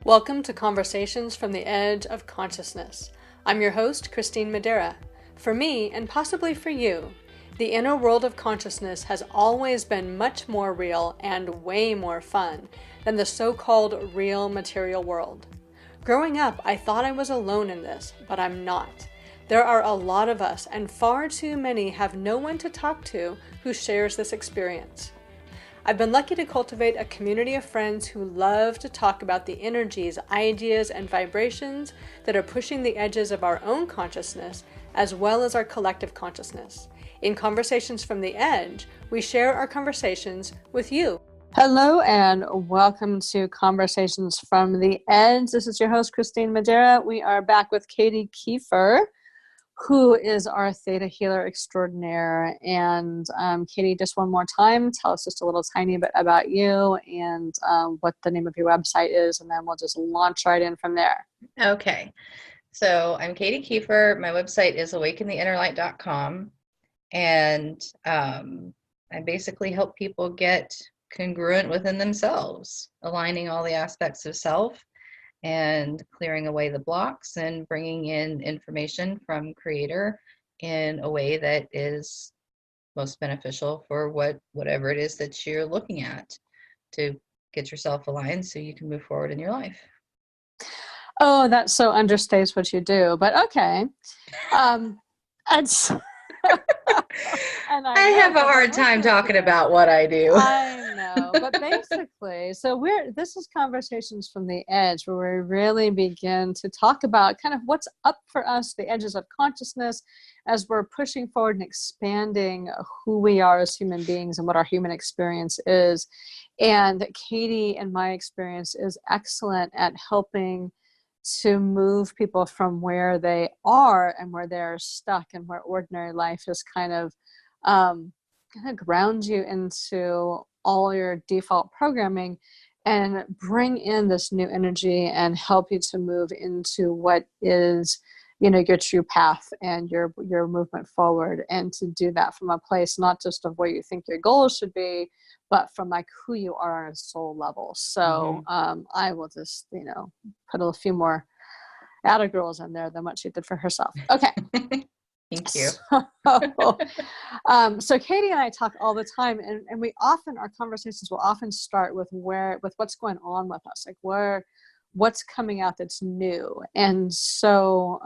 Welcome to Conversations from the Edge of Consciousness. I'm your host, Kristine Madeira. For me, and possibly for you, the inner world of consciousness has always been much more real and way more fun than the so-called real material world. Growing up, I thought I was alone in this, but I'm not. There are a lot of us, and far too many have no one to talk to who shares this experience. I've been lucky to cultivate a community of friends who love to talk about the energies, ideas, and vibrations that are pushing the edges of our own consciousness, as well as our collective consciousness. In Conversations from the Edge, we share our conversations with you. Hello and welcome to Conversations from the Edge. This is your host, Kristine Madeira. We are back with Kieffer, who is our theta healer extraordinaire. And Katie, just one more time, tell us just a little tiny bit about you and what the name of your website is, and then we'll just launch right in from there. Okay. So I'm Katie Kieffer. My website is awakentheinnerlight.com. And I basically help people get congruent within themselves, aligning all the aspects of self and clearing away the blocks and bringing in information from Creator in a way that is most beneficial for whatever it is that you're looking at to get yourself aligned so you can move forward in your life. Oh, that so understates what you do, but okay. And I have a hard time talking about what I do. I know, but basically, so this is Conversations from the Edge, where we really begin to talk about kind of what's up for us, the edges of consciousness, as we're pushing forward and expanding who we are as human beings and what our human experience is. And Katie, in my experience, is excellent at helping to move people from where they are and where they're stuck and where ordinary life is kind of ground you into all your default programming and bring in this new energy and help you to move into what is, your true path and your movement forward, and to do that from a place not just of what you think your goals should be, but from like who you are on a soul level. So I will just, put a few more outer girls in there than what she did for herself. Okay. Thank you. So Katie and I talk all the time, and we often, our conversations will often start with what's going on with us, like what's coming out that's new. And so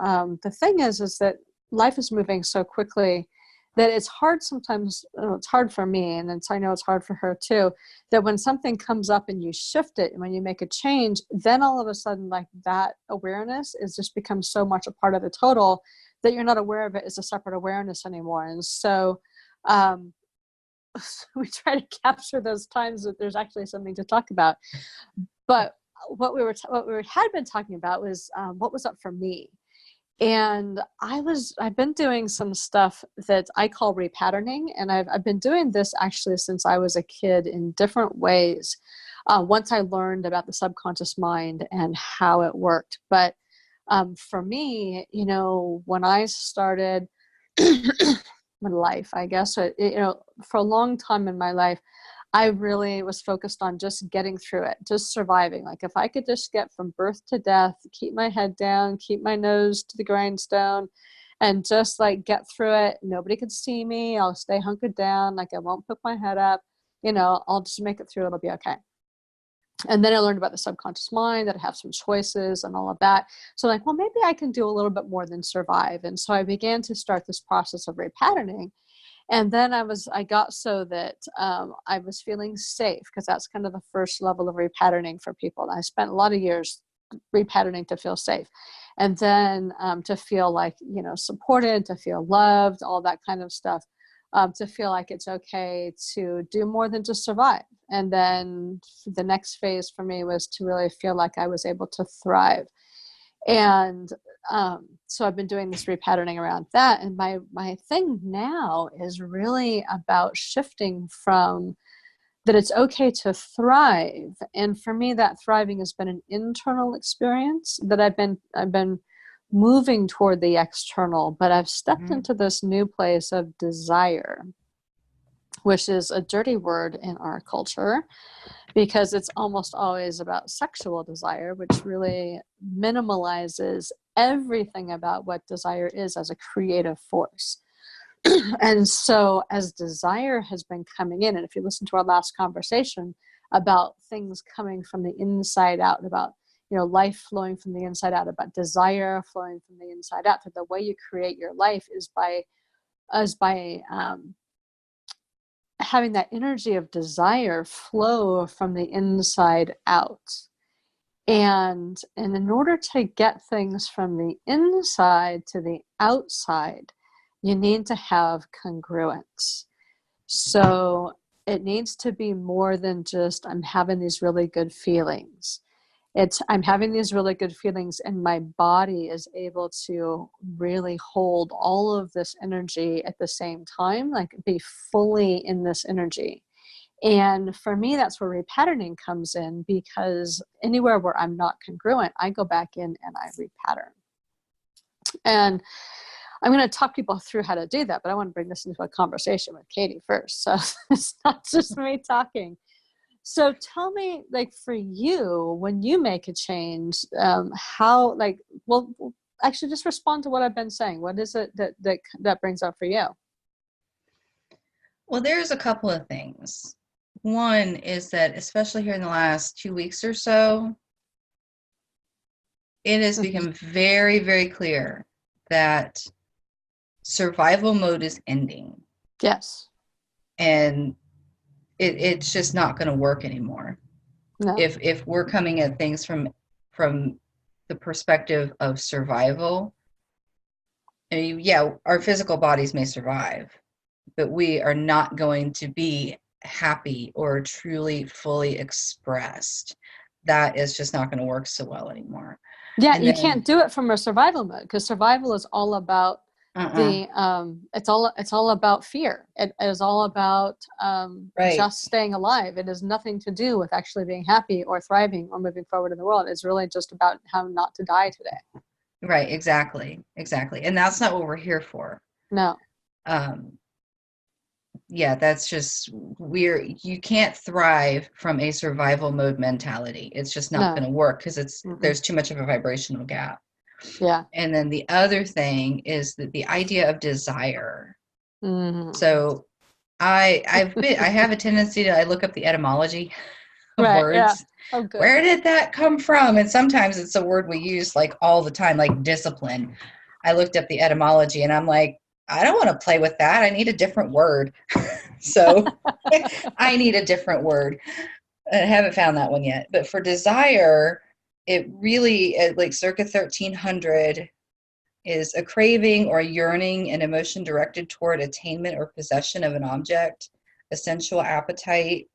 the thing is that life is moving so quickly that it's hard sometimes. It's hard for me, and I know it's hard for her too, that when something comes up and you shift it and when you make a change, then all of a sudden, like, that awareness is just becomes so much a part of the total that you're not aware of it as a separate awareness anymore. And so we try to capture those times that there's actually something to talk about. But what we had been talking about was what was up for me. And I've been doing some stuff that I call repatterning, and I've been doing this actually since I was a kid in different ways. Once I learned about the subconscious mind and how it worked. But for me, when I started my life, I guess, for a long time in my life, I really was focused on just getting through it, just surviving. Like, if I could just get from birth to death, keep my head down, keep my nose to the grindstone, and just like get through it. Nobody could see me. I'll stay hunkered down. Like, I won't put my head up. I'll just make it through. It'll be okay. And then I learned about the subconscious mind, that I have some choices and all of that. So like, well, maybe I can do a little bit more than survive. And so I began to start this process of repatterning. And then I got so that I was feeling safe, because that's kind of the first level of repatterning for people. And I spent a lot of years repatterning to feel safe. And then to feel like, supported, to feel loved, all that kind of stuff, to feel like it's okay to do more than just survive. And then the next phase for me was to really feel like I was able to thrive. And so I've been doing this repatterning around that. And my thing now is really about shifting from that it's okay to thrive. And for me, that thriving has been an internal experience that I've been moving toward the external, but I've stepped into this new place of desire, which is a dirty word in our culture, because it's almost always about sexual desire, which really minimalizes everything about what desire is as a creative force. And so as desire has been coming in, and if you listen to our last conversation about things coming from the inside out, about, life flowing from the inside out, about desire flowing from the inside out, that the way you create your life is by having that energy of desire flow from the inside out. And in order to get things from the inside to the outside, you need to have congruence. So it needs to be more than just, I'm having these really good feelings. It's, I'm having these really good feelings and my body is able to really hold all of this energy at the same time, like be fully in this energy. And for me, that's where repatterning comes in, because anywhere where I'm not congruent, I go back in and I repattern. And I'm going to talk people through how to do that, but I want to bring this into a conversation with Katie first. So it's not just me talking. So tell me, like, for you, when you make a change, how, like, well, actually just respond to what I've been saying. What is it that brings up for you? Well, there's a couple of things. One is that, especially here in the last 2 weeks or so, it has become very, very clear that survival mode is ending. Yes. And it's just not going to work anymore. No. If we're coming at things from the perspective of survival, yeah, our physical bodies may survive, but we are not going to be happy or truly fully expressed. That is just not going to work so well anymore. Yeah, and you can't do it from a survival mode, because survival is all about it's all about fear. It is all about just staying alive. It has nothing to do with actually being happy or thriving or moving forward in the world. It's really just about how not to die today. Right, exactly. And that's not what we're here for. No. Yeah, that's just you can't thrive from a survival mode mentality. It's just not going to work, because there's too much of a vibrational gap. Yeah. And then the other thing is that the idea of desire. Mm-hmm. So I have a tendency to, I look up the etymology of words. Yeah. Oh, good. Where did that come from? And sometimes it's a word we use like all the time, like discipline. I looked up the etymology and I'm like, I don't want to play with that. I need a different word. So I need a different word. I haven't found that one yet. But for desire, it really, like circa 1300, is a craving or a yearning, an emotion directed toward attainment or possession of an object, a sensual appetite,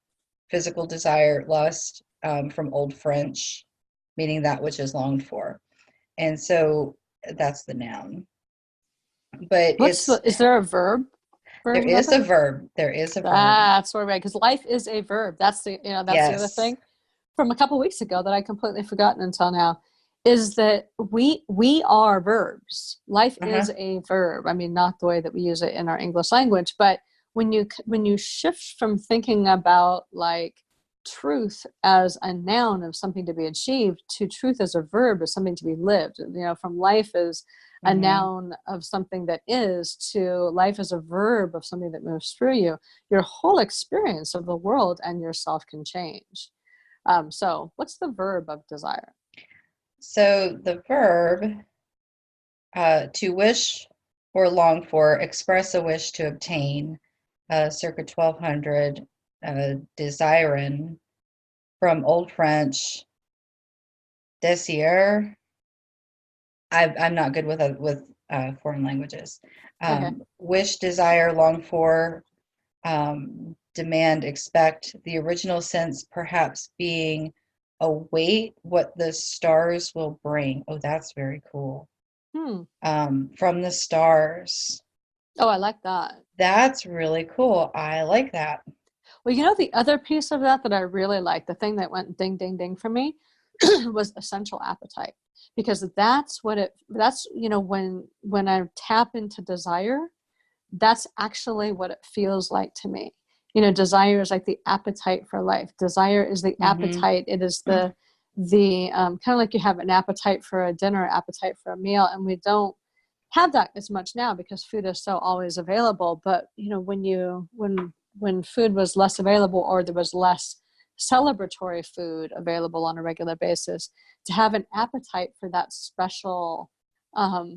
physical desire, lust, from Old French, meaning that which is longed for. And so that's the noun. But is there a verb? There is a verb. That's right, because life is a verb. That's the the other thing from a couple of weeks ago that I completely forgotten until now, is that we are verbs. Life is a verb. I mean, not the way that we use it in our English language, but when you shift from thinking about like truth as a noun of something to be achieved to truth as a verb as something to be lived, from life as a noun of something that is to life as a verb of something that moves through you, your whole experience of the world and yourself can change. So what's the verb of desire? So the verb, to wish or long for, express a wish to obtain, circa 1200, desiren, from Old French, désir. I'm not good with foreign languages. Wish, desire, long for, demand, expect. The original sense perhaps being await what the stars will bring. Oh, that's very cool. From the stars. Oh, I like that. That's really cool. I like that. Well, the other piece of that I really like, the thing that went ding, ding, ding for me was essential appetite. Because that's when I tap into desire, that's actually what it feels like to me. desire is like the appetite for life. Desire is the appetite. It is the kind of like you have an appetite for a dinner, appetite for a meal, and we don't have that as much now because food is so always available. But when food was less available, or there was less celebratory food available on a regular basis, to have an appetite for that special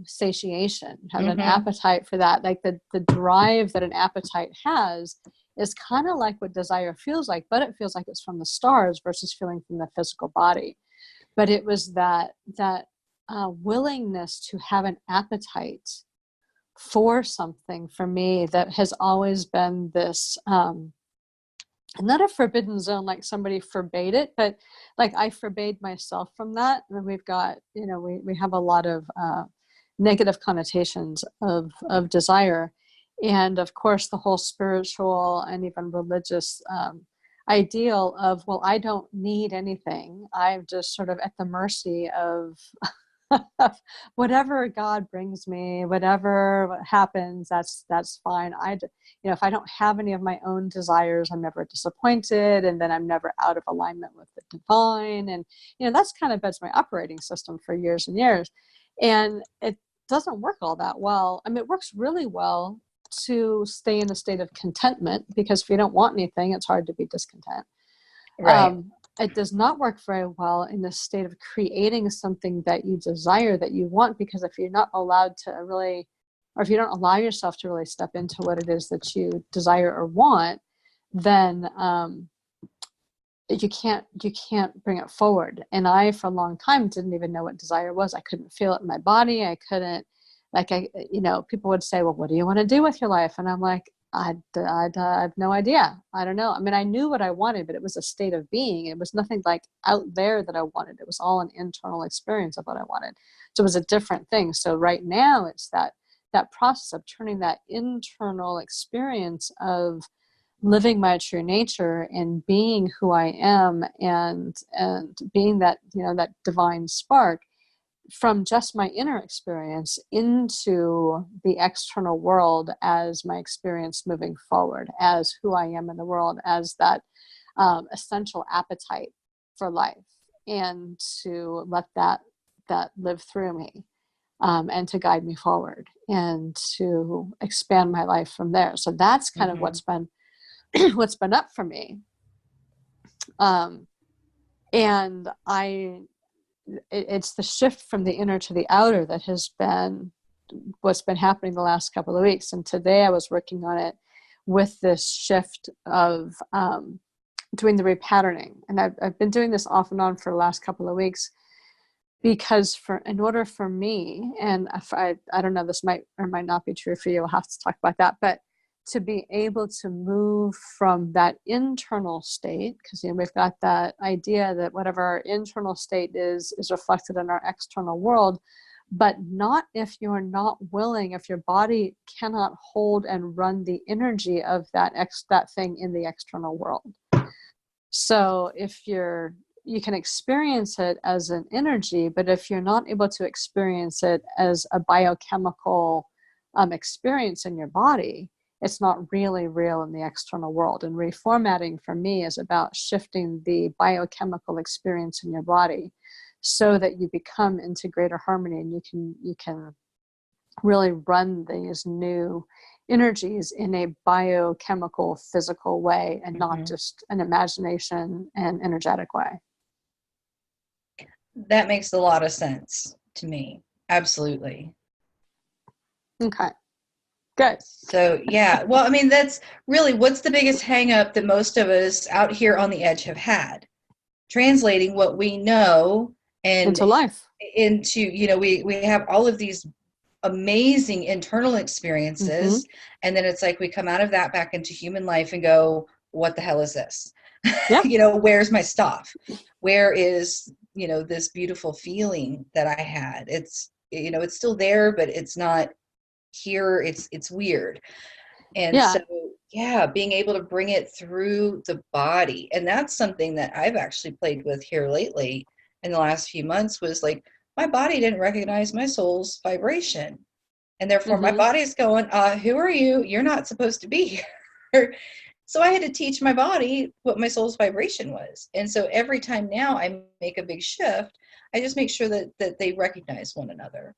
satiation, have an appetite for that, like the drive that an appetite has is kind of like what desire feels like, but it feels like it's from the stars versus feeling from the physical body. But it was that willingness to have an appetite for something for me that has always been this not a forbidden zone, like somebody forbade it, but like I forbade myself from that. And we've got, we have a lot of negative connotations of desire. And of course, the whole spiritual and even religious ideal of, well, I don't need anything. I'm just sort of at the mercy of whatever God brings me, whatever happens, that's fine. If I don't have any of my own desires, I'm never disappointed, and then I'm never out of alignment with the divine. And that's kind of been my operating system for years and years. And it doesn't work all that well. I mean, it works really well to stay in a state of contentment, because if you don't want anything, it's hard to be discontent. Right. It does not work very well in the state of creating something that you desire, that you want, because if you're not allowed to really, or if you don't allow yourself to really step into what it is that you desire or want, then you can't bring it forward. And I, for a long time, didn't even know what desire was. I couldn't feel it in my body. I couldn't, people would say, well, what do you want to do with your life? And I'm like, I have no idea. I don't know. I mean, I knew what I wanted, but it was a state of being. It was nothing like out there that I wanted. It was all an internal experience of what I wanted. So it was a different thing. So right now it's that process of turning that internal experience of living my true nature and being who I am, and being that, that divine spark, from just my inner experience into the external world as my experience moving forward, as who I am in the world, as that essential appetite for life, and to let that live through me, and to guide me forward, and to expand my life from there. So that's kind of what's been up for me. And it's the shift from the inner to the outer that has been what's been happening the last couple of weeks. And today I was working on it with this shift of doing the repatterning. And I've been doing this off and on for the last couple of weeks, because in order for me, and if I don't know, this might or might not be true for you, we'll have to talk about that, but to be able to move from that internal state, because we've got that idea that whatever our internal state is reflected in our external world, but not if you're not willing, if your body cannot hold and run the energy of that thing in the external world. So if you can experience it as an energy, but if you're not able to experience it as a biochemical experience in your body, it's not really real in the external world. And reformatting for me is about shifting the biochemical experience in your body so that you become into greater harmony, and you can really run these new energies in a biochemical, physical way, and not just an imagination and energetic way. That makes a lot of sense to me. Absolutely. Okay. Good. So, yeah. Well, I mean, that's really what's the biggest hang up that most of us out here on the edge have had. Translating what we know and into life. Into, we have all of these amazing internal experiences. And then it's like we come out of that back into human life and go, what the hell is this? Yeah. Where's my stuff? Where is, this beautiful feeling that I had? It's, it's still there, but it's not here. It's weird. And so, being able to bring it through the body. And that's something that I've actually played with here lately in the last few months, was like, my body didn't recognize my soul's vibration. And therefore my body's going, who are you? You're not supposed to be here. So I had to teach my body what my soul's vibration was. And so every time now I make a big shift, I just make sure that they recognize one another.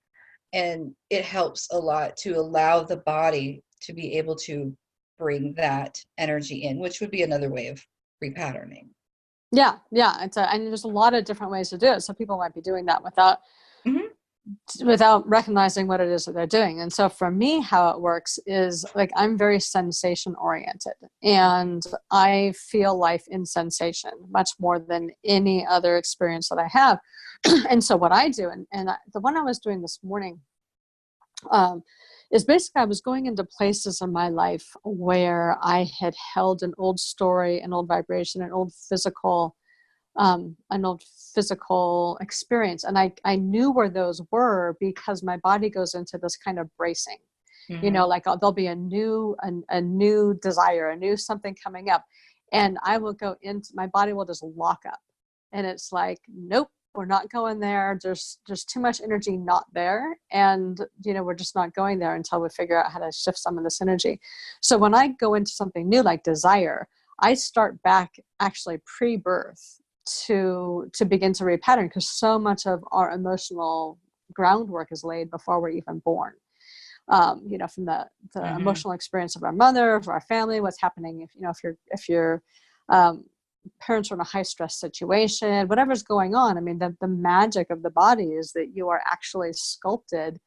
And it helps a lot to allow the body to be able to bring that energy in, which would be another way of repatterning. Yeah. And there's a lot of different ways to do it. So people might be doing that Mm-hmm. without recognizing what it is that they're doing. And so for me, how it works is like, I'm very sensation oriented, and I feel life in sensation much more than any other experience that I have. And so what I do, the one I was doing this morning, is basically I was going into places in my life where I had held an old story, an old vibration, an old physical experience. And I knew where those were because my body goes into this kind of bracing, Mm-hmm. like there'll be a new desire, a new something coming up. And I will go into, my body will just lock up. And it's like, nope, we're not going there. There's too much energy not there. And, we're just not going there until we figure out how to shift some of this energy. So when I go into something new, like desire, I start back actually pre-birth to begin to repattern, because so much of our emotional groundwork is laid before we're even born. From the Mm-hmm. emotional experience of our mother, of our family, what's happening if your parents are in a high stress situation, whatever's going on. I mean, the magic of the body is that you are actually sculpted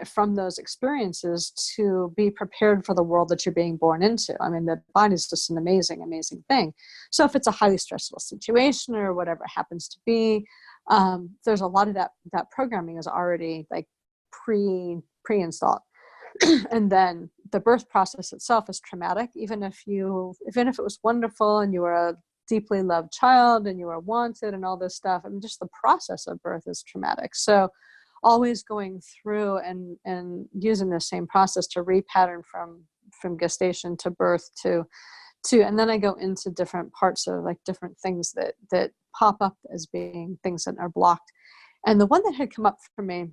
from those experiences to be prepared for the world that you're being born into. I mean, the body is just an amazing, amazing thing. So if it's a highly stressful situation or whatever it happens to be, there's a lot of that programming is already like pre-installed. And then the birth process itself is traumatic, even if it was wonderful and you were a deeply loved child and you were wanted and all this stuff. I mean, just the process of birth is traumatic. So always going through and using the same process to repattern from gestation to birth to, and then I go into different parts of like different things that pop up as being things that are blocked. And the one that had come up for me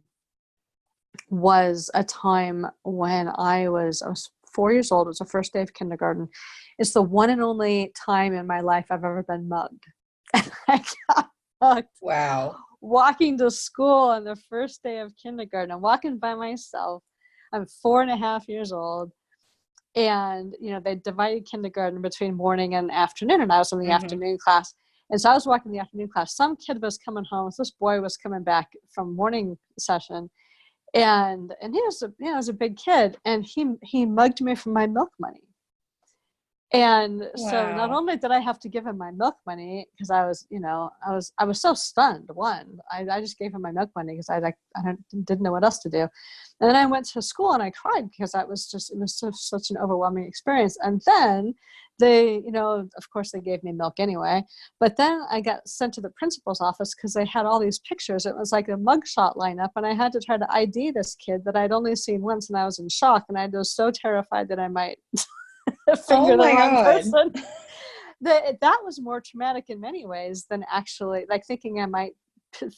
was a time when I was 4 years old. It was the first day of kindergarten. It's the one and only time in my life I've ever been mugged. I got mugged. Wow. Walking to school on the first day of kindergarten. I'm walking by myself. I'm 4.5 years old. And, they divided kindergarten between morning and afternoon. And I was in the afternoon class. And so I was walking the afternoon class. Some kid was coming home. This boy was coming back from morning session. And he was a big kid, and he mugged me for my milk money. And so not only did I have to give him my milk money, because I was so stunned. One, I just gave him my milk money because I didn't know what else to do. And then I went to school and I cried because it was such an overwhelming experience. And then they, of course they gave me milk anyway, but then I got sent to the principal's office because they had all these pictures. It was like a mugshot lineup, and I had to try to ID this kid that I'd only seen once, and I was in shock, and I was so terrified that I might finger the wrong person. That was more traumatic in many ways than actually like thinking I might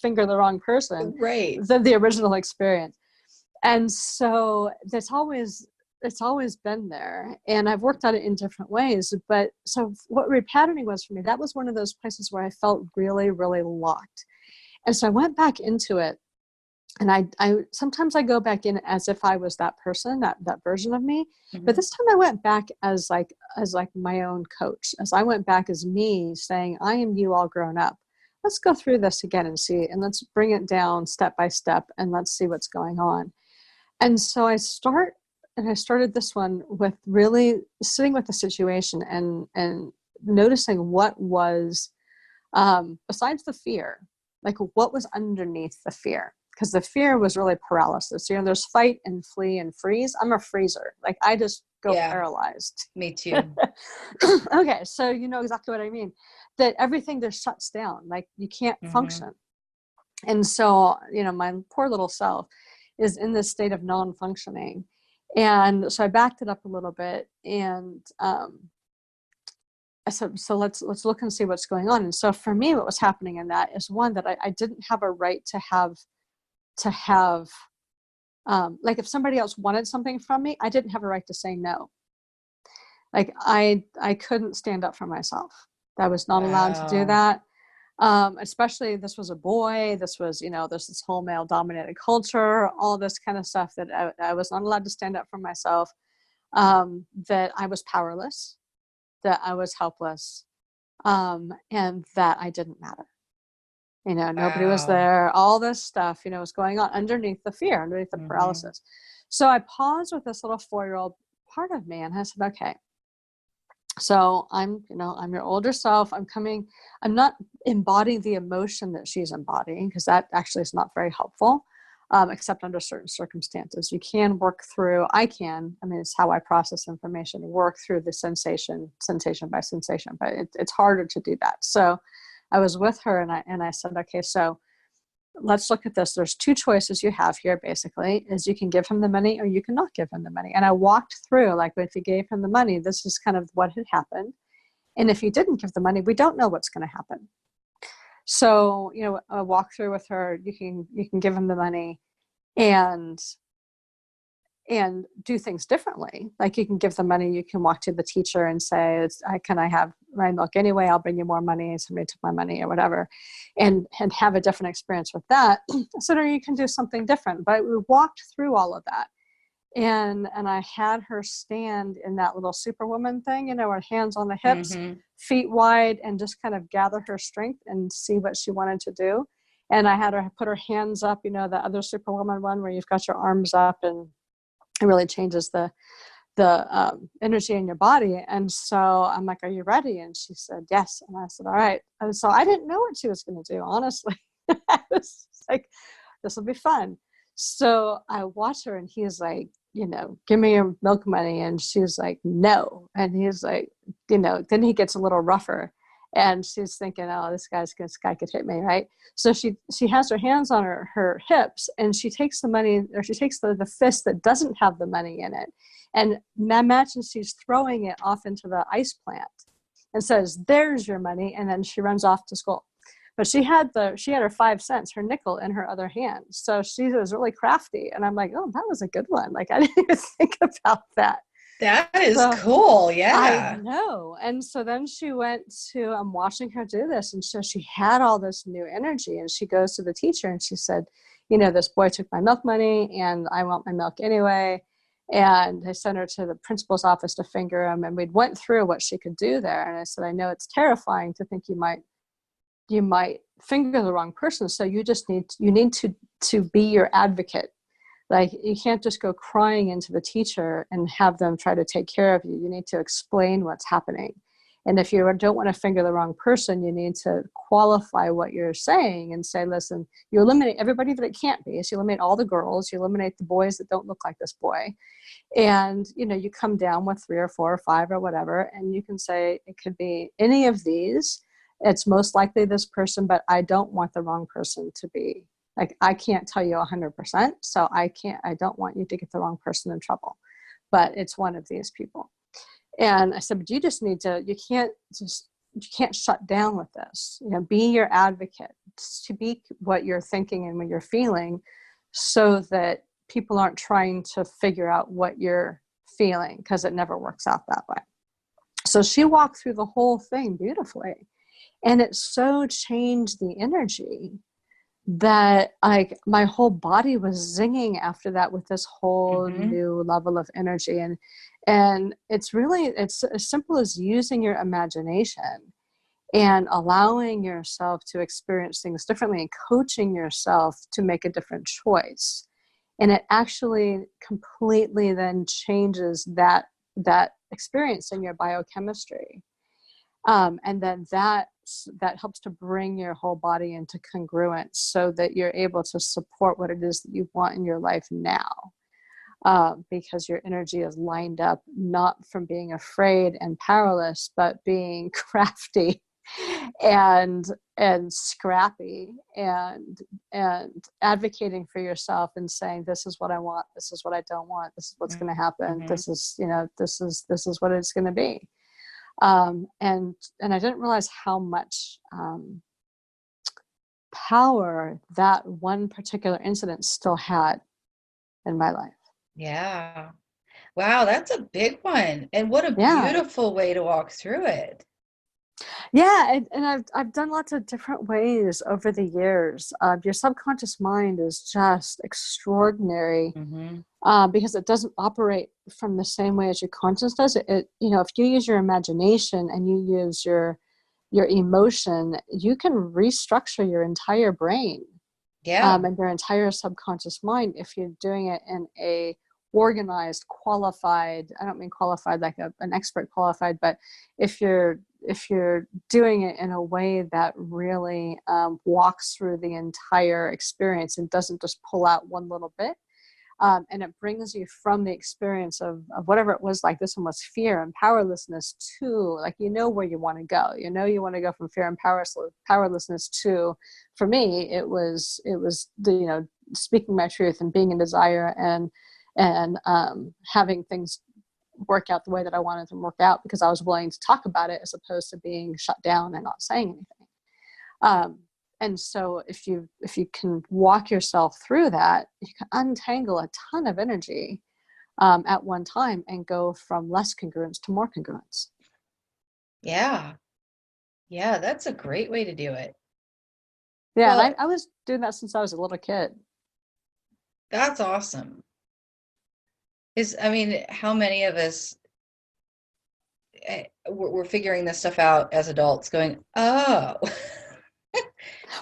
finger the wrong person, right, than the original experience. And so it's always been there, and I've worked on it in different ways. But so what repatterning was for me, that was one of those places where I felt really, really locked. And so I went back into it, and I sometimes I go back in as if I was that person, that version of me. Mm-hmm. But this time I went back as my own coach, as I went back as me saying, I am you all grown up. Let's go through this again and see, and let's bring it down step by step, and let's see what's going on. And so I started this one with really sitting with the situation and noticing what was, besides the fear, like what was underneath the fear. Because the fear was really paralysis. There's fight and flee and freeze. I'm a freezer. Like I just go paralyzed. Me too. Okay, so you know exactly what I mean. That everything just shuts down. Like you can't function. And so, my poor little self is in this state of non-functioning. And so I backed it up a little bit, and I said, so let's look and see what's going on. And so for me, what was happening in that is, one, that I didn't have a right to have like if somebody else wanted something from me, I didn't have a right to say no. Like I couldn't stand up for myself. I was not allowed to do Wow. that. Especially this was a boy, this was, this whole male dominated culture, all this kind of stuff that I was not allowed to stand up for myself, that I was powerless, that I was helpless, and that I didn't matter. Nobody was Wow. there, all this stuff, was going on underneath the fear, underneath the Mm-hmm. paralysis. So I paused with this little 4-year-old part of me and I said, okay, so I'm your older self. I'm not embodying the emotion that she's embodying, because that actually is not very helpful, except under certain circumstances. You can work through, it's how I process information, work through the sensation by sensation, but it's harder to do that. So I was with her and I said, okay, so let's look at this. There's two choices you have here, basically, is you can give him the money or you cannot give him the money. And I walked through, like, if you gave him the money, this is kind of what had happened. And if you didn't give the money, we don't know what's going to happen. So, I walked through with her, you can give him the money and do things differently. Like, you can give the money, you can walk to the teacher and say, can I have my milk anyway? I'll bring you more money. Somebody took my money or whatever, and have a different experience with that. So you can do something different. But we walked through all of that. And I had her stand in that little superwoman thing, her hands on the hips, Mm-hmm. feet wide, and just kind of gather her strength and see what she wanted to do. And I had her put her hands up, the other superwoman one where you've got your arms up, and it really changes the energy in your body. And so I'm like, are you ready? And she said, yes. And I said, all right. And so I didn't know what she was going to do, honestly. I was like, this will be fun. So I watch her and he's like, give me your milk money. And she's like, no. And he's like, then he gets a little rougher. And she's thinking, oh, this guy could hit me, right? So she has her hands on her hips, and she takes the money, or she takes the fist that doesn't have the money in it, and imagine she's throwing it off into the ice plant and says, there's your money. And then she runs off to school. But she had her 5 cents, her nickel, in her other hand. So she was really crafty. And I'm like, oh, that was a good one. Like, I didn't even think about that. That is So cool. I Yeah. know. And so then she went to, I'm watching her do this. And so she had all this new energy, and she goes to the teacher and she said, this boy took my milk money and I want my milk anyway. And I sent her to the principal's office to finger him. And we went through what she could do there. And I said, I know it's terrifying to think you might finger the wrong person. So you need to be your advocate. Like, you can't just go crying into the teacher and have them try to take care of you. You need to explain what's happening. And if you don't want to finger the wrong person, you need to qualify what you're saying and say, listen, you eliminate everybody that it can't be. So you eliminate all the girls, you eliminate the boys that don't look like this boy. And, you come down with 3 or 4 or 5 or whatever, and you can say, it could be any of these. It's most likely this person, but I don't want the wrong person to be. Like, I can't tell you 100%, so I don't want you to get the wrong person in trouble, but it's one of these people. And I said, but you can't shut down with this. Be your advocate, speak what you're thinking and what you're feeling, so that people aren't trying to figure out what you're feeling, because it never works out that way. So she walked through the whole thing beautifully, and it so changed the energy that, like, my whole body was zinging after that with this whole Mm-hmm. new level of energy. And it's as simple as using your imagination and allowing yourself to experience things differently, and coaching yourself to make a different choice. And it actually completely then changes that experience in your biochemistry. And then that helps to bring your whole body into congruence, so that you're able to support what it is that you want in your life now, because your energy is lined up, not from being afraid and powerless, but being crafty and scrappy, and advocating for yourself and saying, this is what I want, this is what I don't want, this is what's going to happen, Mm-hmm. this is what it's going to be. And I didn't realize how much power that one particular incident still had in my life. Yeah. Wow, that's a big one. And what a Yeah. beautiful way to walk through it. Yeah, and I've done lots of different ways over the years. Your subconscious mind is just extraordinary, Mm-hmm. because it doesn't operate from the same way as your conscious does. If you use your imagination and you use your emotion, you can restructure your entire brain, Yeah. and your entire subconscious mind if you're doing it in a organized, qualified, I don't mean qualified like an expert qualified, but if you're doing it in a way that really walks through the entire experience and doesn't just pull out one little bit, and it brings you from the experience of whatever it was, like this one was fear and powerlessness, to like, where you want to go. You want to go from fear and powerlessness to, for me, it was the, speaking my truth and being in desire, and having things work out the way that I wanted them to work out, because I was willing to talk about it as opposed to being shut down and not saying anything. And so if you can walk yourself through that, you can untangle a ton of energy at one time and go from less congruence to more congruence. Yeah. Yeah, that's a great way to do it. Yeah, and Well, I was doing that since I was a little kid. that's awesome. I mean, how many of us we're figuring this stuff out as adults going, oh,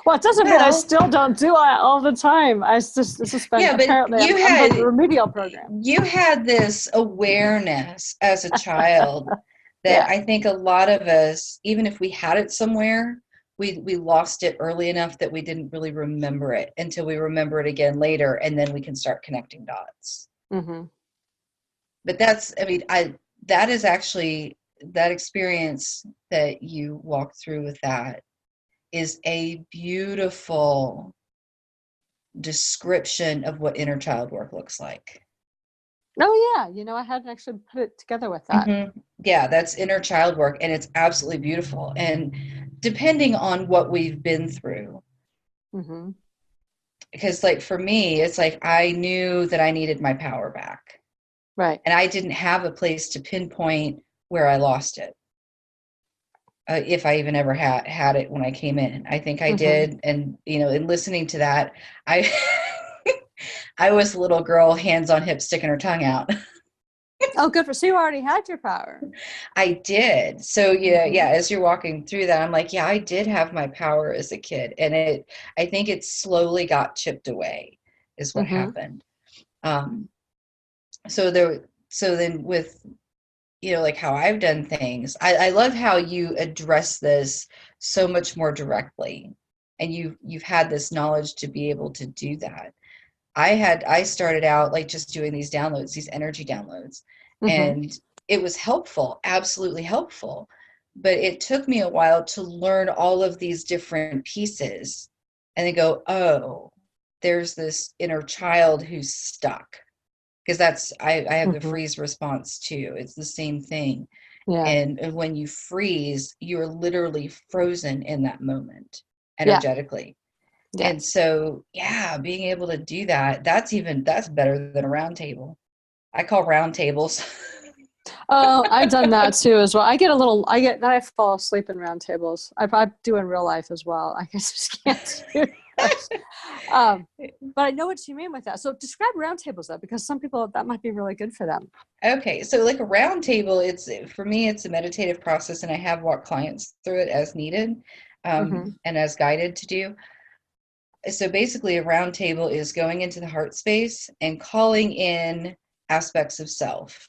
Well, it doesn't mean I well, still don't do it all the time. This has been, yeah, but apparently I'm part of the remedial program. you had this awareness as a child that Yeah. I think a lot of us, even if we had it somewhere, we lost it early enough that we didn't really remember it until we remember it again later, and then we can start connecting dots. Mm-hmm. But that is actually, that experience that you walked through with that is a beautiful description of what inner child work looks like. Oh yeah, I hadn't actually put it together with that. Mm-hmm. Yeah, that's inner child work, and it's absolutely beautiful. And depending on what we've been through, Mm-hmm. because like for me, it's like I knew that I needed my power back, Right. and I didn't have a place to pinpoint where I lost it. If I even ever had it when I came in. I think I Mm-hmm. did. And, in listening to that, I, I was a little girl, hands on hips, sticking her tongue out. Oh, good. So you already had your power. I did. So yeah, Mm-hmm. yeah, as you're walking through that, I'm like, yeah, I did have my power as a kid. And I think it slowly got chipped away is what Mm-hmm. happened. Um, so then with, like how I've done things, I love how you address this so much more directly. And you've had this knowledge to be able to do that. I started out like just doing these downloads, these energy downloads, Mm-hmm. and it was helpful, absolutely helpful. But it took me a while to learn all of these different pieces and then go, oh, there's this inner child who's stuck. Because I have the Mm-hmm. freeze response too. It's the same thing. Yeah. And when you freeze, you're literally frozen in that moment Yeah. energetically. Yeah. And so, yeah, being able to do that, that's better than a round table. I call round tables. Oh, I've done that too as well. I fall asleep in round tables. I do in real life as well. I just can't do that. But I know what you mean with that. So describe round tables though, because some people that might be really good for them. Okay, so like a round table, for me, it's a meditative process, and I have walked clients through it as needed, Mm-hmm. and as guided to do. So basically, a round table is going into the heart space and calling in aspects of self.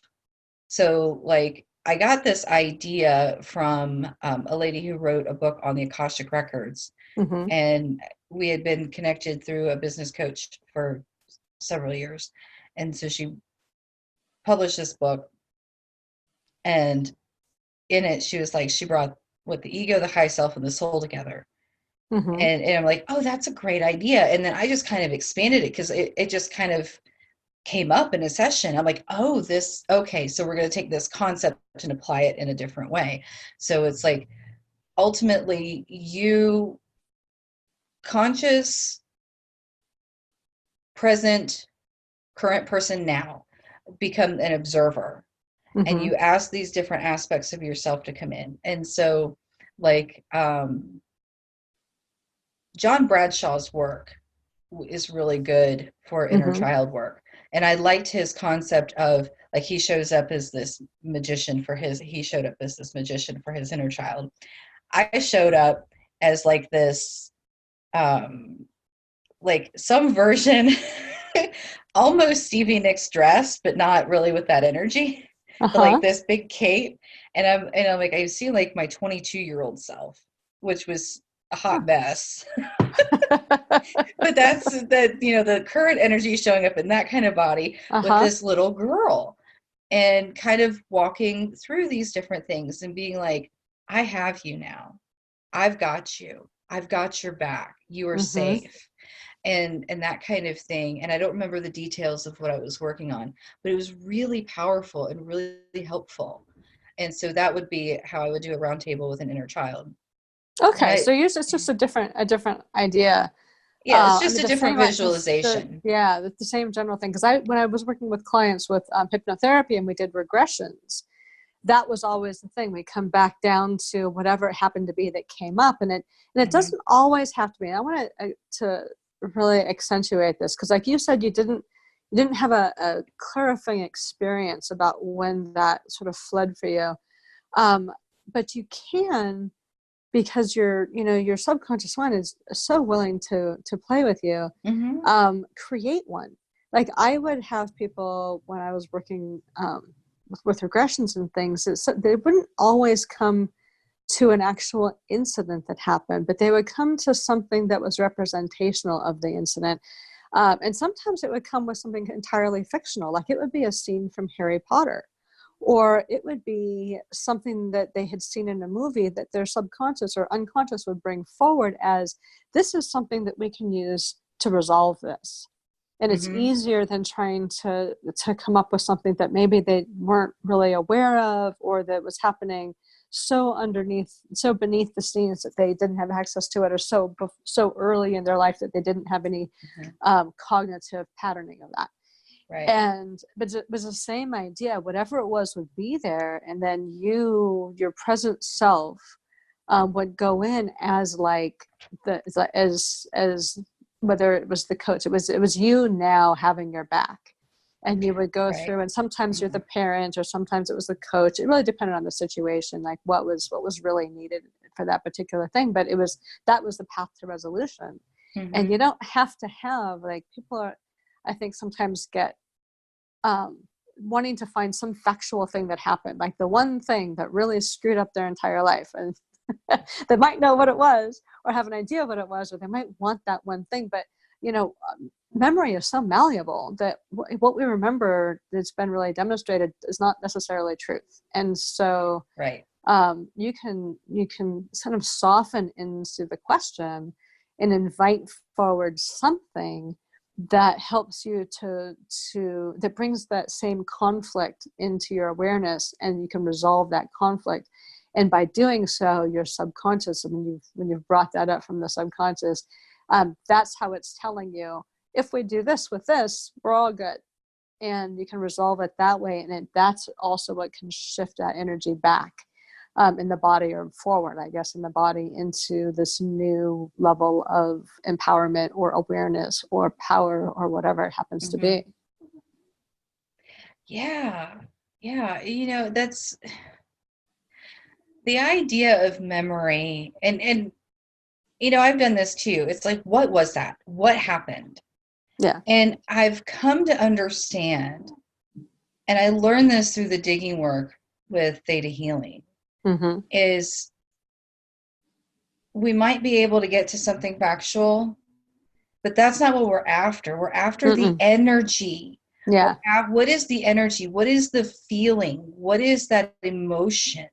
So, like, I got this idea from a lady who wrote a book on the Akashic Records, Mm-hmm. and we had been connected through a business coach for several years. And so she published this book, and in it, she was like, she brought what the ego, the high self, and the soul together. Mm-hmm. And I'm like, oh, that's a great idea. And then I just kind of expanded it because it just kind of came up in a session. I'm like, oh, okay, so we're going to take this concept and apply it in a different way. So it's like, ultimately, you conscious, present, current person now. become an observer, and Mm-hmm. you ask these different aspects of yourself to come in. And so like John Bradshaw's work is really good for inner Mm-hmm. child work. And I liked his concept of like he showed up as this magician for his inner child. I showed up as like this like some version almost Stevie Nicks dress, but not really with that energy. But Uh-huh. like this big cape. And I'm like, I see like my 22-year-old self, which was a hot mess. But that's the current energy showing up in that kind of body with Uh-huh. this little girl, and kind of walking through these different things and being like, I have you now. I've got you. I've got your back. You are Mm-hmm. safe. And that kind of thing. And I don't remember the details of what I was working on, but it was really powerful and really helpful. And so that would be how I would do a roundtable with an inner child. And Okay, so usually it's just a different idea. yeah, it's I just mean, a different visualization. the same general thing. Because when I was working with clients with hypnotherapy and we did regressions, that was always the thing. We come back down to whatever it happened to be that came up, and it Mm-hmm. doesn't always have to be. And I want to really accentuate this because, like you said, you didn't have a clarifying experience about when that sort of fled for you, but you can, because your subconscious mind is so willing to play with you. Mm-hmm. Create one. Like I would have people when I was working with regressions and things, they wouldn't always come to an actual incident that happened, but they would come to something that was representational of the incident. And sometimes it would come with something entirely fictional, like it would be a scene from Harry Potter, or it would be something that they had seen in a movie that their subconscious or unconscious would bring forward as, this is something that we can use to resolve this. And it's Mm-hmm. easier than trying to come up with something that maybe they weren't really aware of, or that was happening so beneath the scenes that they didn't have access to it, or so early in their life that they didn't have any cognitive patterning of that. Right. But it was the same idea. Whatever it was would be there, and then your present self would go in as like as whether it was the coach, it was you now having your back, and you would go Right. through. And sometimes you're the parent, or sometimes it was the coach. It really depended on the situation, like what was really needed for that particular thing. But that was the path to resolution. And Mm-hmm. you don't have to have, like, people are, I think, sometimes get wanting to find some factual thing that happened, like the one thing that really screwed up their entire life. And they might know what it was, or have an idea of what it was, or they might want that one thing. But memory is so malleable that what we remember that's been really demonstrated is not necessarily truth. And so Right. you can sort of soften into the question and invite forward something that helps you that brings that same conflict into your awareness, and you can resolve that conflict. And by doing so, your subconscious, when you've brought that up from the subconscious, that's how it's telling you, if we do this with this, we're all good. And you can resolve it that way. And that's also what can shift that energy back in the body, or forward, I guess, in the body, into this new level of empowerment or awareness or power, or whatever it happens to Mm-hmm. be. Yeah. Yeah. That's the idea of memory. And I've done this too. It's like, what was that? What happened? Yeah. And I've come to understand, and I learned this through the digging work with theta healing, Mm-hmm. is we might be able to get to something factual, but that's not what we're after. We're after the Mm-mm. energy. Yeah. What is the energy? What is the feeling? What is that emotion?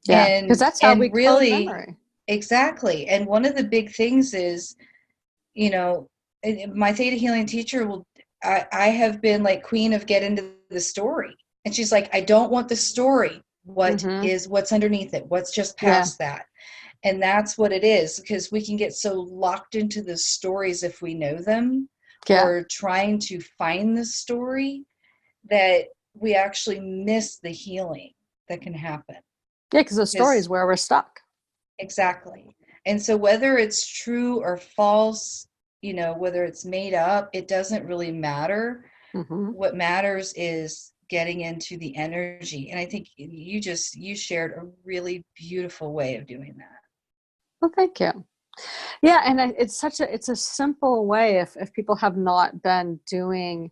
Yeah. Because And that's how we and code really, memory. exactly. And one of the big things is, my theta healing teacher I have been like queen of get into the story. And she's like, I don't want the story. Mm-hmm. What's underneath it? What's just Yeah. past that? And that's what it is, because we can get so locked into the stories if we know them, Yeah. or trying to find the story, that we actually miss the healing that can happen. Yeah, because the story is where we're stuck. Exactly. And so whether it's true or false, whether it's made up, it doesn't really matter. Mm-hmm. What matters is getting into the energy. And I think you shared a really beautiful way of doing that. Well, thank you. Yeah, and it's a simple way if people have not been doing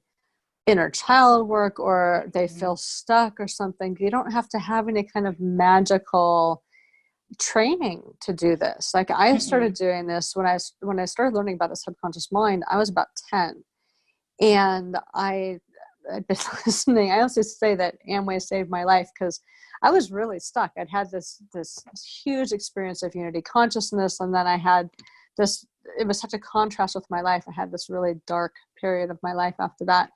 inner child work, or they feel stuck or something. You don't have to have any kind of magical training to do this. Like, I started doing this when I started learning about the subconscious mind. I was about 10, and I'd been listening. I also say that Amway saved my life, because I was really stuck. I'd had this huge experience of unity consciousness, and then I had this, it was such a contrast with my life. I had this really dark period of my life after that.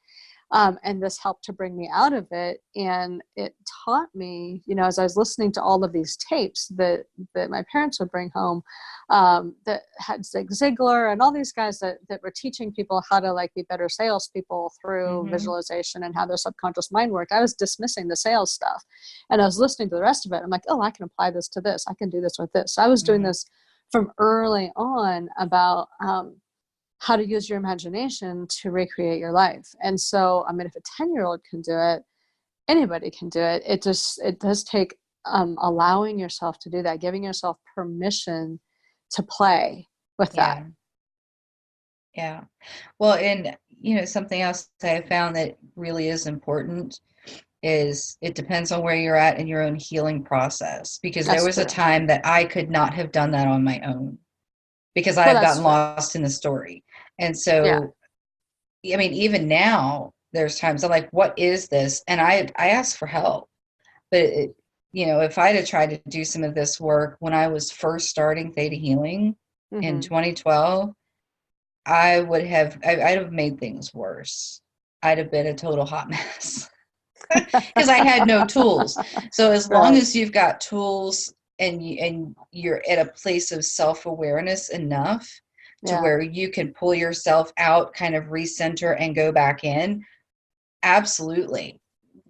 And this helped to bring me out of it. And it taught me, as I was listening to all of these tapes that my parents would bring home, that had Zig Ziglar and all these guys that were teaching people how to be better salespeople through visualization and how their subconscious mind worked. I was dismissing the sales stuff, and I was listening to the rest of it. I'm like, oh, I can apply this to this. I can do this with this. So I was doing this from early on about, how to use your imagination to recreate your life. And so, I mean, if a 10-year-old can do it, anybody can do it. It does take allowing yourself to do that, giving yourself permission to play with that. Yeah. Well, and something else I have found that really is important is it depends on where you're at in your own healing process, because there was a time that I could not have done that on my own, because I have gotten lost in the story. And so, I mean, even now, there's times I'm like, what is this? And I ask for help. But, if I had tried to do some of this work when I was first starting Theta Healing in 2012, I'd have made things worse. I'd have been a total hot mess because I had no tools. So as long as you've got tools and you're at a place of self-awareness enough to where you can pull yourself out, kind of recenter and go back in, absolutely.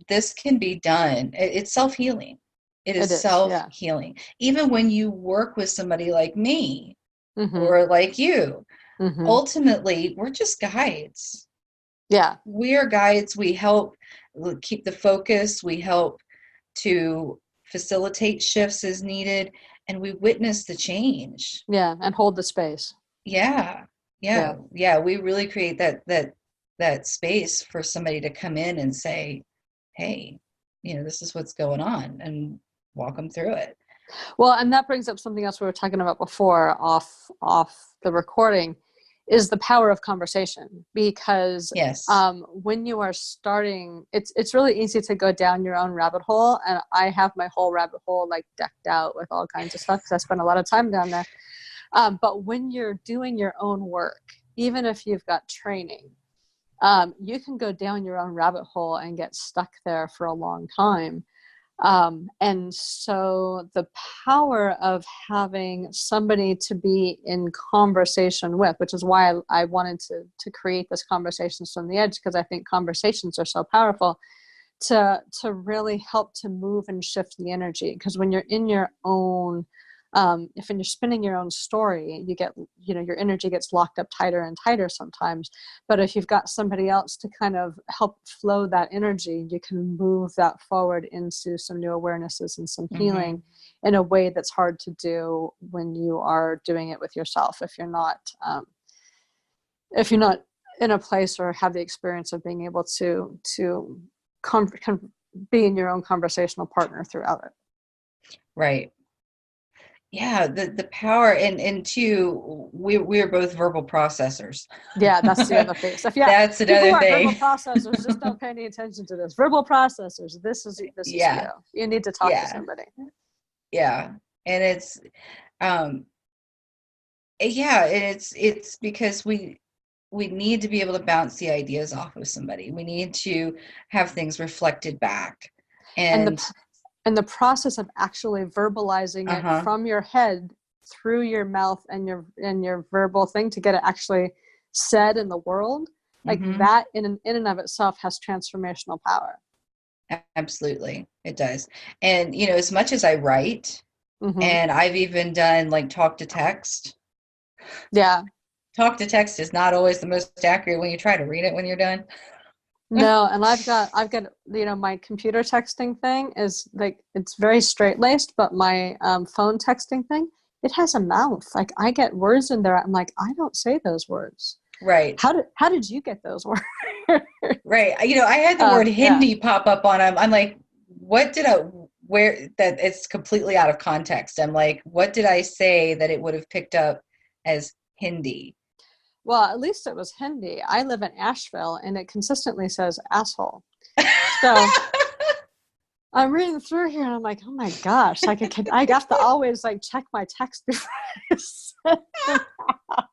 This can be done. It's self-healing. It is self-healing. Even when you work with somebody like me or like you, ultimately, we're just guides. Yeah. We are guides. We help keep the focus. We help to facilitate shifts as needed, and we witness the change. Yeah, and hold the space. Yeah. We really create that space for somebody to come in and say, hey, this is what's going on, and walk them through it. Well, and that brings up something else we were talking about before off the recording, is the power of conversation. Because when you are starting, it's really easy to go down your own rabbit hole, and I have my whole rabbit hole decked out with all kinds of stuff because I spend a lot of time down there. But when you're doing your own work, even if you've got training, you can go down your own rabbit hole and get stuck there for a long time. And so the power of having somebody to be in conversation with, which is why I wanted to create this Conversations from the Edge, because I think conversations are so powerful to really help to move and shift the energy. Because when you're in your own, if you're spinning your own story, you get, your energy gets locked up tighter and tighter sometimes. But if you've got somebody else to kind of help flow that energy, you can move that forward into some new awarenesses and some healing in a way that's hard to do when you are doing it with yourself. If you're not in a place or have the experience of being able to be in your own conversational partner throughout it. Right. Yeah, the power, and two, we're both verbal processors. Yeah, that's the other piece. That's another thing. Verbal processors, just don't pay any attention to this. Verbal processors, this is you. You need to talk to somebody. Yeah, and it's, and it's because we need to be able to bounce the ideas off of somebody. We need to have things reflected back, and the process of actually verbalizing it from your head through your mouth and your verbal thing to get it actually said in the world like Mm-hmm. that in and of itself has transformational power. Absolutely. It does. And, as much as I write, Mm-hmm. and I've even done like talk to text, Yeah. talk to text is not always the most accurate when you try to read it when you're done. No, and I've got my computer texting thing is like it's very straight laced, but my phone texting thing, it has a mouth. Like I get words in there, I'm like, I don't say those words. Right. How did you get those words? Right. I had the word Yeah. Hindi pop up on them. I'm like, where that it's completely out of context. I'm like, what did I say that it would have picked up as Hindi? Well, at least it was Hindi. I live in Asheville, and it consistently says asshole. So I'm reading through here, and I'm like, oh my gosh! Like I have to always like check my text before I send them out.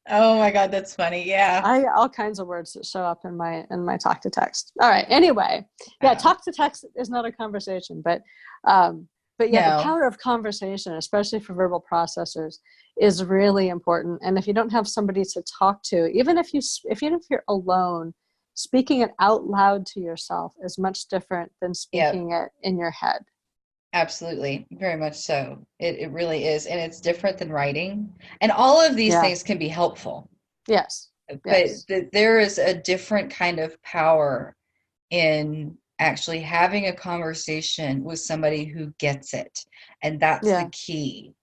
Oh my God, that's funny. Yeah. I all kinds of words that show up in my talk to text. All right. Anyway, yeah, talk to text is not a conversation, but yeah, the No. power of conversation, especially for verbal processors, is really important. And if you don't have somebody to talk to, even if you're alone, speaking it out loud to yourself is much different than Yep. speaking it in your head. Absolutely. Very much so. It really is. And it's different than writing. And all of these Yeah. things can be helpful. Yes. But Yes. there is a different kind of power in actually having a conversation with somebody who gets it. And that's the Yeah. key,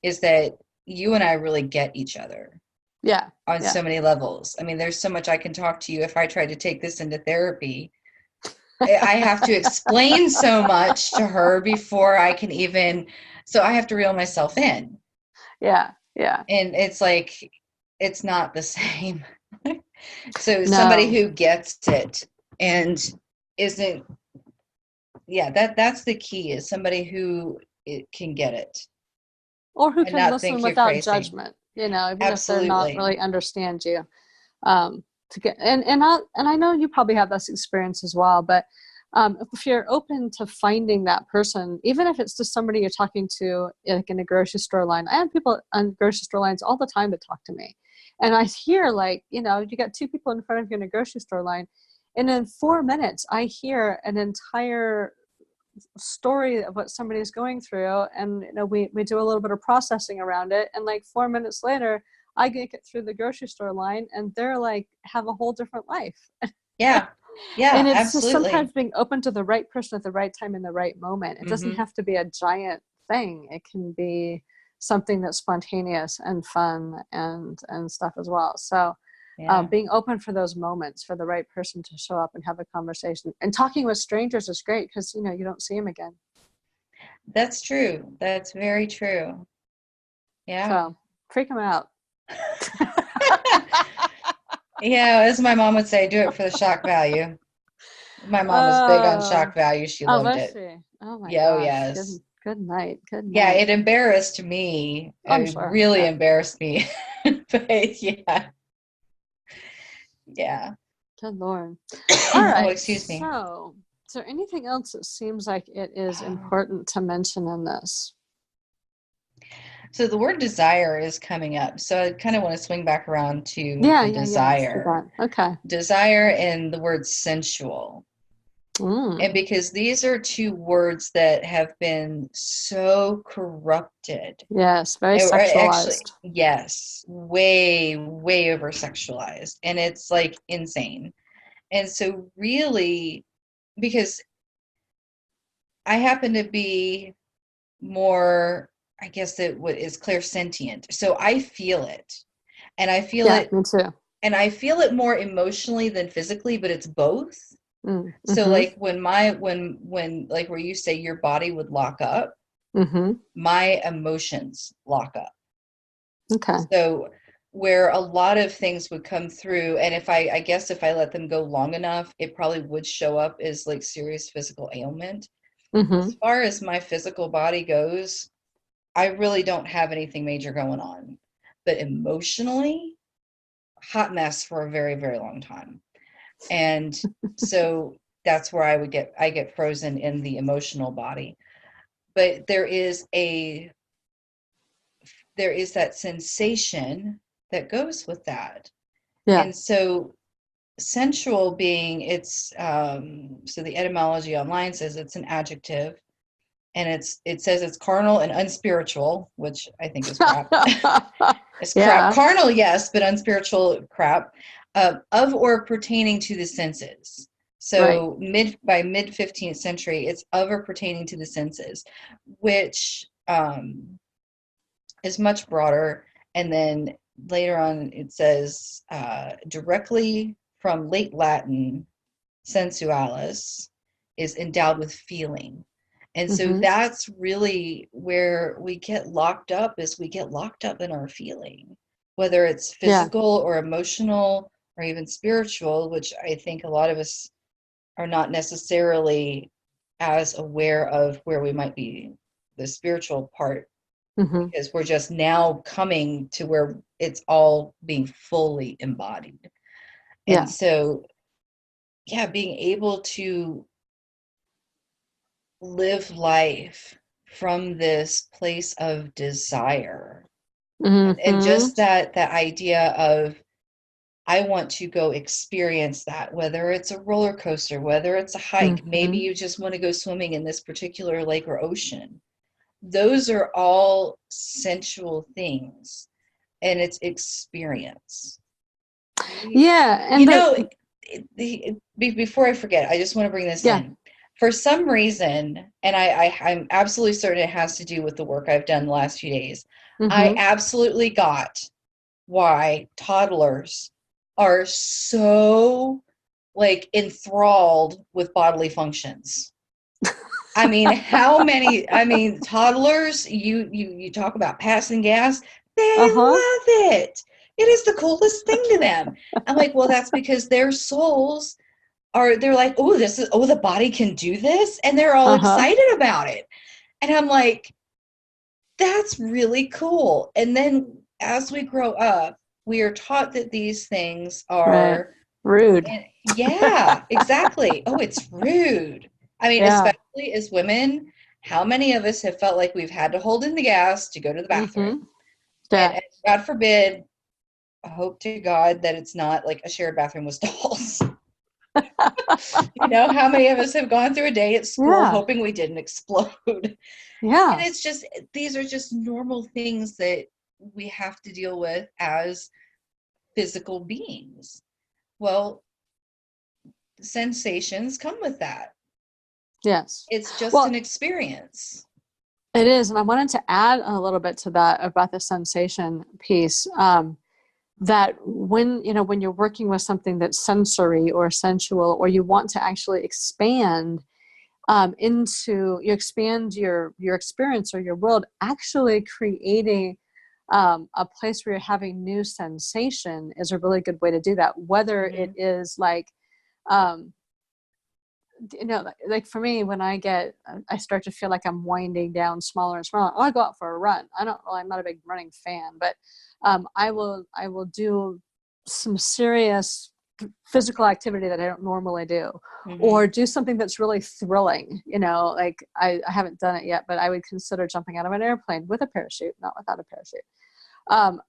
is that you and I really get each other Yeah. on Yeah. so many levels. I mean, there's so much I can talk to you. If I tried to take this into therapy, I have to explain so much to her before I can even, so I have to reel myself in. Yeah. Yeah. And it's like, it's not the same. So somebody No. who gets it and isn't, yeah, that's the key, is somebody who can get it Or who and can not listen think you're without crazy. judgment, even if they're not Absolutely. really understand you. To get and I know you probably have this experience as well, but if you're open to finding that person, even if it's just somebody you're talking to like in a grocery store line. I have people on grocery store lines all the time that talk to me, and I hear like, you got two people in front of you in a grocery store line, and in 4 minutes I hear an entire story of what somebody's going through, and we do a little bit of processing around it, and like 4 minutes later I get through the grocery store line and they're like have a whole different life. Yeah. And Yeah, it's just sometimes absolutely. being open to the right person at the right time in the right moment. It doesn't Hmm. have to be a giant thing. It can be something that's spontaneous and fun and stuff as well. So Yeah. being open for those moments for the right person to show up and have a conversation, and talking with strangers is great because you don't see them again. That's true. That's very true. Yeah. So freak them out. Yeah, as my mom would say, do it for the shock value. My mom was big on uh, shock value. She oh, loved was it. she? Oh my Yeah, oh gosh. Good yes. good night. Good Yeah, night. it embarrassed me. I'm It sure. really Yeah. embarrassed me. But yeah, yeah. Good Lord. All Oh, right. excuse me. So, is there anything else that seems like it is important to mention in this? So the word desire is coming up. So I kind of want to swing back around to Yeah, the yeah, yeah. Let's do desire. that. Okay. Desire and the word sensual. And Mm. because these are two words that have been so corrupted, Yes, very or actually, sexualized. yes, way, way over sexualized. And it's like insane. And so, really, because I happen to be more, I guess that what is clairsentient. So I feel it. And I feel Yeah, it, me too. and I feel it more emotionally than physically, but it's both. Mm. So Mm-hmm. like when like where you say your body would lock up, Mm-hmm. my emotions lock up. Okay. So where a lot of things would come through, and if I guess if I let them go long enough, it probably would show up as like serious physical ailment. Mm-hmm. As far as my physical body goes, I really don't have anything major going on. But emotionally, hot mess for a very, very long time. And so that's where I get frozen in the emotional body. But there is that sensation that goes with that. Yeah. And so sensual being, it's so the etymology online says it's an adjective, and it says it's carnal and unspiritual, which I think is crap. It's crap. Yeah. Carnal, yes, but unspiritual, crap. Of or pertaining to the senses. Right. So by mid 15th century, it's of or pertaining to the senses, which is much broader. And then later on, it says directly from late Latin, sensualis is endowed with feeling. And so Mm-hmm. that's really where we get locked up, is we get locked up in our feeling, whether it's Yeah. physical or emotional or even spiritual, which I think a lot of us are not necessarily as aware of where we might be the spiritual part, Mm-hmm. because we're just now coming to where it's all being fully embodied. And Yeah. so, yeah, being able to live life from this place of desire, and Mm-hmm. just that idea of, I want to go experience that, whether it's a roller coaster, whether it's a hike, maybe Mm-hmm. you just want to go swimming in this particular lake or ocean. Those are all sensual things, and it's experience. Yeah. You And know, before I forget, I just want to bring this yeah. in. For some reason, and I'm absolutely certain it has to do with the work I've done the last few days, I Mm-hmm. absolutely got why toddlers are so like enthralled with bodily functions. I mean, toddlers, you talk about passing gas, they Uh-huh. love it. It is the coolest thing to them. I'm like, well, that's because their souls they're like, oh, the body can do this, and they're all Uh-huh. excited about it. And I'm like, that's really cool. And then as we grow up, we are taught that these things Right. are, Rude. yeah, exactly. Oh, it's rude. I mean, Yeah. especially as women, how many of us have felt like we've had to hold in the gas to go to the bathroom? Mm-hmm. Yeah. And God forbid, I hope to God that it's not like a shared bathroom with stalls. How many of us have gone through a day at school Yeah. hoping we didn't explode? And Yeah. it's just, these are just normal things that we have to deal with as physical beings. Well, sensations come with that. Yes. It's just an Well, experience. it is. And I wanted to add a little bit to that about the sensation piece. That when you're working with something that's sensory or sensual, or you want to actually expand you expand your experience or your world, actually creating a place where you're having new sensation is a really good way to do that. Whether it Mm-hmm. is like, um, like for me, when I start to feel like I'm winding down smaller and smaller, I go out for a run. I'm not a big running fan, but I will do some serious physical activity that I don't normally do, Mm-hmm. or do something that's really thrilling. Like I haven't done it yet, but I would consider jumping out of an airplane with a parachute, not without a parachute.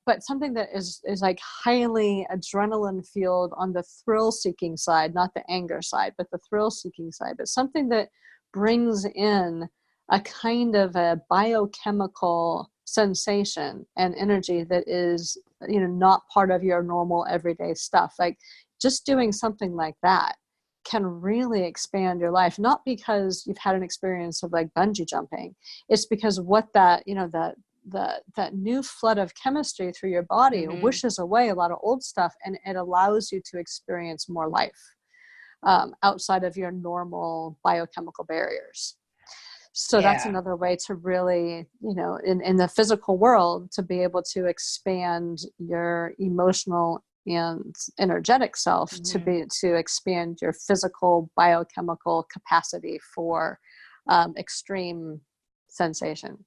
But something that is like highly adrenaline fueled on the thrill seeking side, not the anger side, but the thrill seeking side, but something that brings in a kind of a biochemical sensation and energy that is, not part of your normal everyday stuff. Like just doing something like that can really expand your life, not because you've had an experience of like bungee jumping. It's because what that new flood of chemistry through your body Mm-hmm. wishes away a lot of old stuff, and it allows you to experience more life outside of your normal biochemical barriers. So that's Yeah. another way to really, in the physical world, to be able to expand your emotional and energetic self, Mm-hmm. to expand your physical biochemical capacity for extreme sensation.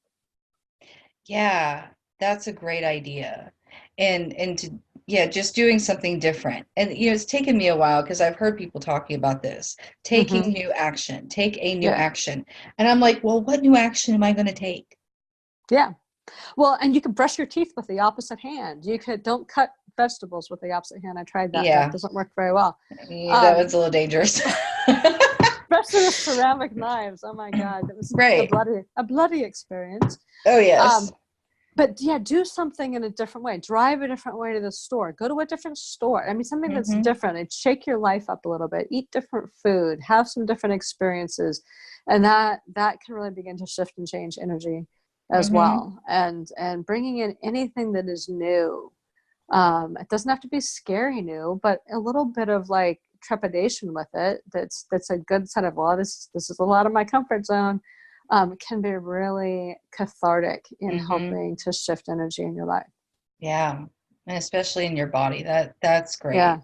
Yeah, that's a great idea. And to, yeah, just doing something different. And it's taken me a while because I've heard people talking about this. Taking Mm-hmm. new action, take a new Yeah. action. And I'm like, well, what new action am I going to take? Yeah. Well, and you can brush your teeth with the opposite hand. You could don't cut vegetables with the opposite hand. I tried that. Yeah. That doesn't work very well. Yeah, that one's a little dangerous. Especially with ceramic knives. Oh my God, it was Right. a bloody experience. Oh yes. But yeah, do something in a different way. Drive a different way to the store. Go to a different store. I mean, something that's different. And shake your life up a little bit. Eat different food. Have some different experiences, and that can really begin to shift and change energy as well. And bringing in anything that is new. It doesn't have to be scary new, but a little bit of like trepidation with it. That's a good set of, well, this is a lot of my comfort zone. Can be really cathartic in helping to shift energy in your life. Yeah. And especially in your body. That's great. Yeah,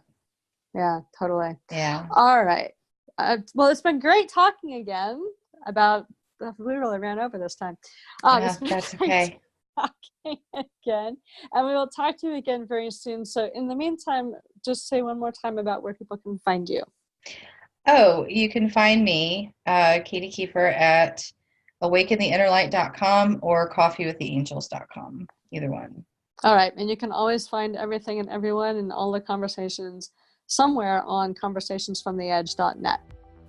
totally. Yeah. All right. Well, it's been great talking again about, we really ran over this time. Yeah, that's okay. Talking again. And we will talk to you again very soon. So in the meantime, just say one more time about where people can find you. Oh, you can find me, Katie Kieffer, at awakentheinnerlight.com or coffeewiththeangels.com. Either one. All right. And you can always find everything and everyone and all the conversations somewhere on conversationsfromtheedge.net.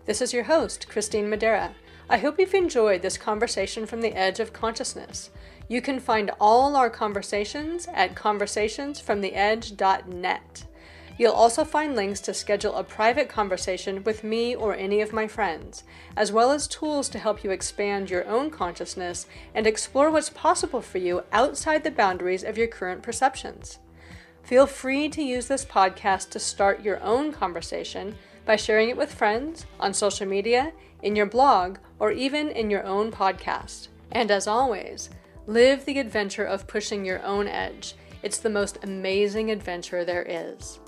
This is your host, Kristine Madera. I hope you've enjoyed this conversation from the edge of consciousness. You can find all our conversations at conversationsfromtheedge.net. You'll also find links to schedule a private conversation with me or any of my friends, as well as tools to help you expand your own consciousness and explore what's possible for you outside the boundaries of your current perceptions. Feel free to use this podcast to start your own conversation by sharing it with friends, on social media, in your blog, or even in your own podcast. And as always, live the adventure of pushing your own edge. It's the most amazing adventure there is.